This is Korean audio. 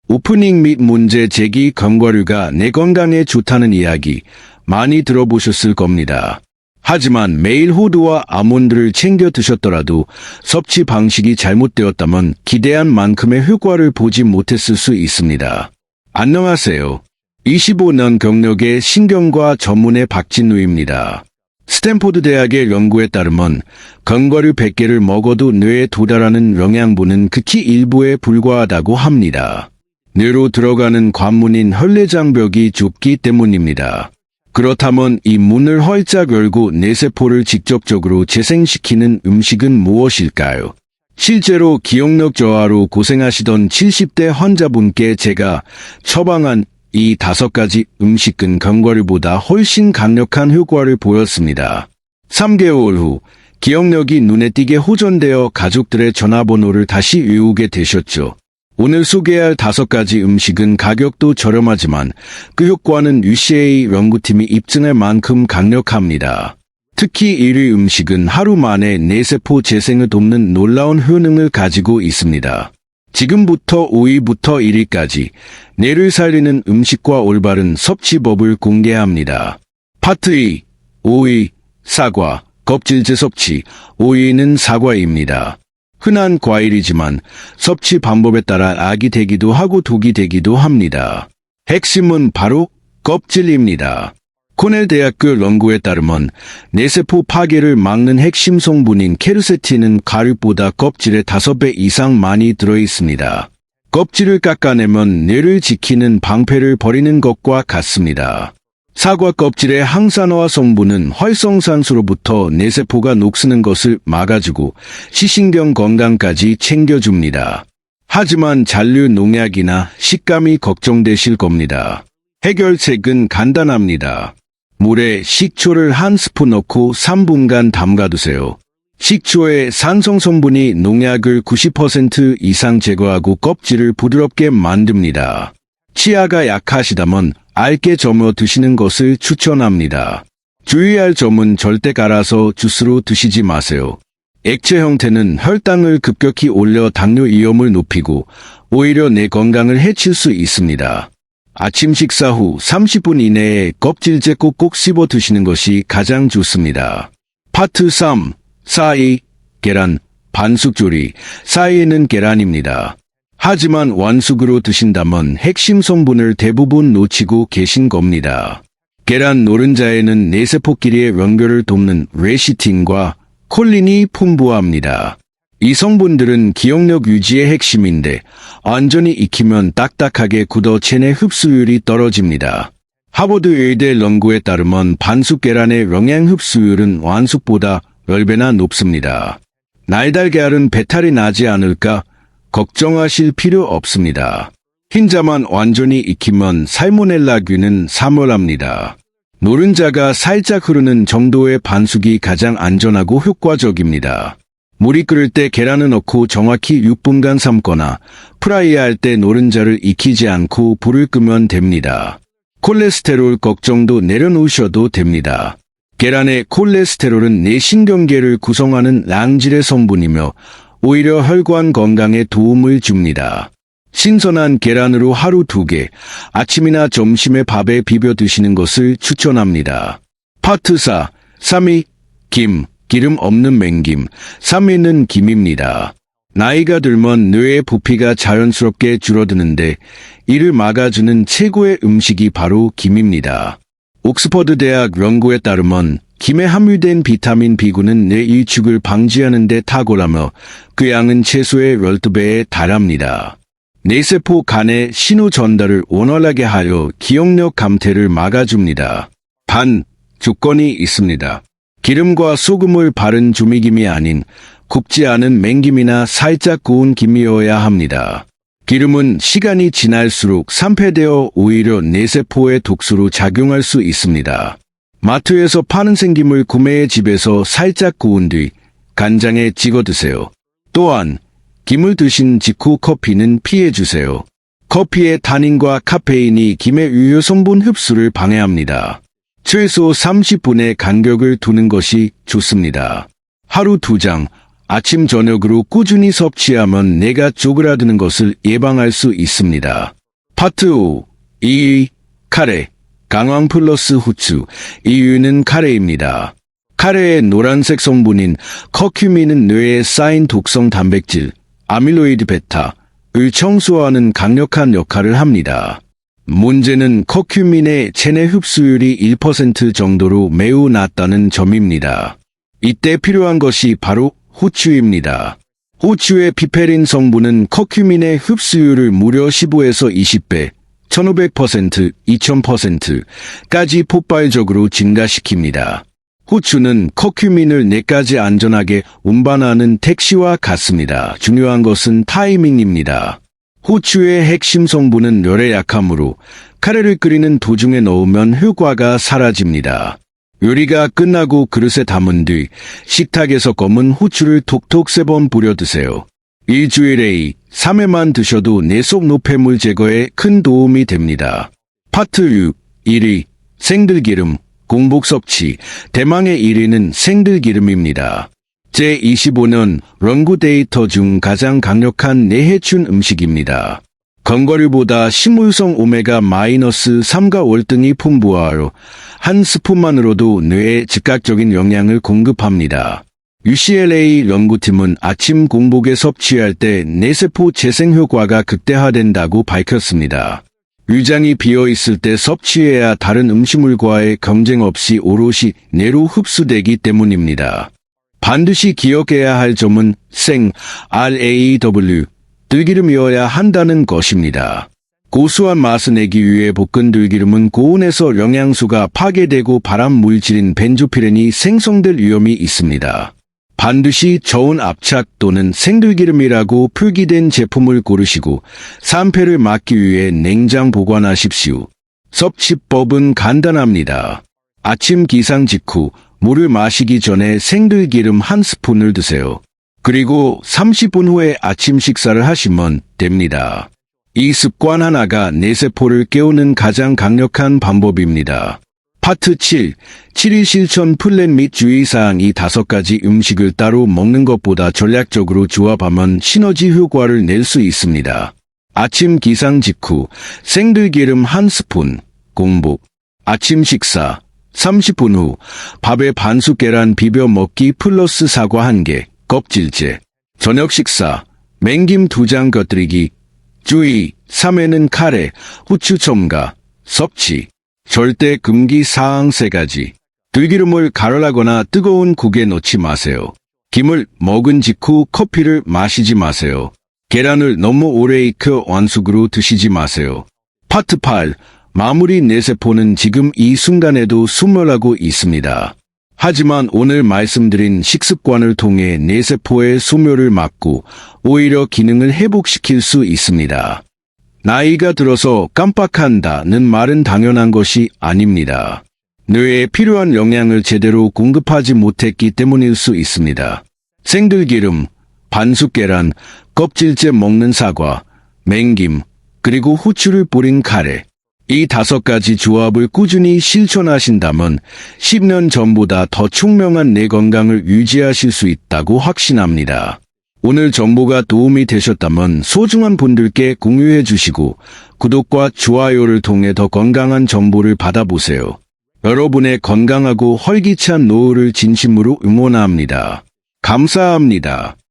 오프닝 및 문제 제기 견과류가 내 건강에 좋다는 이야기 많이 들어보셨을 겁니다. 하지만 매일 호두와 아몬드를 챙겨 드셨더라도 섭취 방식이 잘못되었다면 기대한 만큼의 효과를 보지 못했을 수 있습니다. 안녕하세요. 25년 경력의 신경과 전문의 박진우입니다. 스탠포드 대학의 연구에 따르면 견과류 100개를 먹어도 뇌에 도달하는 영양분은 극히 일부에 불과하다고 합니다. 뇌로 들어가는 관문인 혈내장벽이 좁기 때문입니다. 그렇다면 이 문을 활짝 열고 뇌세포를 직접적으로 재생시키는 음식은 무엇일까요? 실제로 기억력 저하로 고생하시던 70대 환자분께 제가 처방한 이 5가지 음식은 견과류보다 훨씬 강력한 효과를 보였습니다. 3개월 후 기억력이 눈에 띄게 호전되어 가족들의 전화번호를 다시 외우게 되셨죠. 오늘 소개할 5가지 음식은 가격도 저렴하지만 그 효과는 UCA 연구팀이 입증할 만큼 강력합니다. 특히 1위 음식은 하루 만에 뇌세포 재생을 돕는 놀라운 효능을 가지고 있습니다. 지금부터 5위부터 1위까지 뇌를 살리는 음식과 올바른 섭취법을 공개합니다. 파트 2, 5위, 사과, 껍질째 섭취. 5위는 사과입니다. 흔한 과일이지만 섭취 방법에 따라 악이 되기도 하고 독이 되기도 합니다. 핵심은 바로 껍질입니다. 코넬 대학교 연구에 따르면 뇌세포 파괴를 막는 핵심 성분인 케르세틴은 가루보다 껍질에 5배 이상 많이 들어있습니다. 껍질을 깎아내면 뇌를 지키는 방패를 버리는 것과 같습니다. 사과 껍질의 항산화 성분은 활성산소로부터 뇌세포가 녹쓰는 것을 막아주고 시신경 건강까지 챙겨줍니다. 하지만 잔류 농약이나 식감이 걱정되실 겁니다. 해결책은 간단합니다. 물에 식초를 1스푼 넣고 3분간 담가두세요. 식초의 산성 성분이 농약을 90% 이상 제거하고 껍질을 부드럽게 만듭니다. 치아가 약하시다면 얇게 저어 드시는 것을 추천합니다. 주의할 점은 절대 갈아서 주스로 드시지 마세요. 액체 형태는 혈당을 급격히 올려 당뇨 위험을 높이고 오히려 내 건강을 해칠 수 있습니다. 아침 식사 후 30분 이내에 껍질째 꼭꼭 씹어 드시는 것이 가장 좋습니다. 파트 3, 4위, 계란, 반숙조리. 4위는 계란입니다. 하지만 완숙으로 드신다면 핵심 성분을 대부분 놓치고 계신 겁니다. 계란 노른자에는 뇌세포끼리의 연결을 돕는 레시틴과 콜린이 풍부합니다. 이 성분들은 기억력 유지의 핵심인데 완전히 익히면 딱딱하게 굳어 체내 흡수율이 떨어집니다. 하버드 의대 연구에 따르면 반숙 계란의 영양 흡수율은 완숙보다 10배나 높습니다. 날달걀은 배탈이 나지 않을까 걱정하실 필요 없습니다. 흰자만 완전히 익히면 살모넬라균은 사멸합니다. 노른자가 살짝 흐르는 정도의 반숙이 가장 안전하고 효과적입니다. 물이 끓을 때 계란을 넣고 정확히 6분간 삶거나 프라이할 때 노른자를 익히지 않고 불을 끄면 됩니다. 콜레스테롤 걱정도 내려놓으셔도 됩니다. 계란의 콜레스테롤은 뇌신경계를 구성하는 랑질의 성분이며 오히려 혈관 건강에 도움을 줍니다. 신선한 계란으로 하루 2개, 아침이나 점심에 밥에 비벼 드시는 것을 추천합니다. 파트 4, 3위, 김, 기름 없는 맹김. 3위는 김입니다. 나이가 들면 뇌의 부피가 자연스럽게 줄어드는데 이를 막아주는 최고의 음식이 바로 김입니다. 옥스퍼드 대학 연구에 따르면 김에 함유된 비타민 B군은 뇌 위축을 방지하는 데 탁월하며 그 양은 채소의 12배에 달합니다. 뇌세포 간의 신호 전달을 원활하게 하여 기억력 감퇴를 막아줍니다. 단, 조건이 있습니다. 기름과 소금을 바른 조미김이 아닌 굽지 않은 맹김이나 살짝 구운 김이어야 합니다. 기름은 시간이 지날수록 산패되어 오히려 뇌세포의 독소로 작용할 수 있습니다. 마트에서 파는 생김을 구매해 집에서 살짝 구운 뒤 간장에 찍어 드세요. 또한 김을 드신 직후 커피는 피해주세요. 커피의 타닌과 카페인이 김의 유효 성분 흡수를 방해합니다. 최소 30분의 간격을 두는 것이 좋습니다. 하루 2장, 아침 저녁으로 꾸준히 섭취하면 뇌가 쪼그라드는 것을 예방할 수 있습니다. 파트 5. 2. 카레. 강황 플러스 후추. 이유는 카레입니다. 카레의 노란색 성분인 커큐민은 뇌에 쌓인 독성 단백질, 아밀로이드 베타를 청소하는 강력한 역할을 합니다. 문제는 커큐민의 체내 흡수율이 1% 정도로 매우 낮다는 점입니다. 이때 필요한 것이 바로 후추입니다. 후추의 피페린 성분은 커큐민의 흡수율을 무려 15에서 20배, 1500%, 2000%까지 폭발적으로 증가시킵니다. 후추는 커큐민을 뇌까지 안전하게 운반하는 택시와 같습니다. 중요한 것은 타이밍입니다. 후추의 핵심 성분은 열에 약하므로 카레를 끓이는 도중에 넣으면 효과가 사라집니다. 요리가 끝나고 그릇에 담은 뒤 식탁에서 검은 후추를 톡톡 3번 뿌려 드세요. 일주일에 3회만 드셔도 뇌 속 노폐물 제거에 큰 도움이 됩니다. 파트 6. 1위. 생들기름. 공복 섭취. 대망의 1위는 생들기름입니다. 제25년 연구 데이터 중 가장 강력한 뇌해충 음식입니다. 견과류보다 식물성 오메가-3과 월등히 풍부하여 한 스푼만으로도 뇌에 즉각적인 영향을 공급합니다. UCLA 연구팀은 아침 공복에 섭취할 때 뇌세포 재생 효과가 극대화된다고 밝혔습니다. 위장이 비어있을 때 섭취해야 다른 음식물과의 경쟁 없이 오롯이 뇌로 흡수되기 때문입니다. 반드시 기억해야 할 점은 RAW, 들기름이어야 한다는 것입니다. 고소한 맛을 내기 위해 볶은 들기름은 고온에서 영양소가 파괴되고 발암 물질인 벤조피렌이 생성될 위험이 있습니다. 반드시 저온 압착 또는 생들기름이라고 표기된 제품을 고르시고 산패를 막기 위해 냉장 보관하십시오. 섭취법은 간단합니다. 아침 기상 직후 물을 마시기 전에 생들기름 1스푼을 드세요. 그리고 30분 후에 아침 식사를 하시면 됩니다. 이 습관 하나가 뇌세포를 깨우는 가장 강력한 방법입니다. 파트 7. 7일 실천 플랜 및 주의사항. 이 5가지 음식을 따로 먹는 것보다 전략적으로 조합하면 시너지 효과를 낼 수 있습니다. 아침 기상 직후 생들기름 1스푼, 공복. 아침 식사 30분 후 밥에 반숙 계란 비벼 먹기 플러스 사과 1개, 껍질째. 저녁 식사 맹김 2장 곁들이기. 주의, 3회는 카레, 후추 첨가, 섭취. 절대 금기 사항 3가지. 들기름을 가열하거나 뜨거운 국에 넣지 마세요. 김을 먹은 직후 커피를 마시지 마세요. 계란을 너무 오래 익혀 완숙으로 드시지 마세요. 파트 8. 마무리. 뇌세포는 지금 이 순간에도 소멸하고 있습니다. 하지만 오늘 말씀드린 식습관을 통해 뇌세포의 소멸을 막고 오히려 기능을 회복시킬 수 있습니다. 나이가 들어서 깜빡한다는 말은 당연한 것이 아닙니다. 뇌에 필요한 영양을 제대로 공급하지 못했기 때문일 수 있습니다. 생들기름, 반숙 계란, 껍질째 먹는 사과, 맹김, 그리고 후추를 뿌린 카레. 이 5가지 조합을 꾸준히 실천하신다면 10년 전보다 더 총명한 뇌 건강을 유지하실 수 있다고 확신합니다. 오늘 정보가 도움이 되셨다면 소중한 분들께 공유해 주시고 구독과 좋아요를 통해 더 건강한 정보를 받아보세요. 여러분의 건강하고 활기찬 노후를 진심으로 응원합니다. 감사합니다.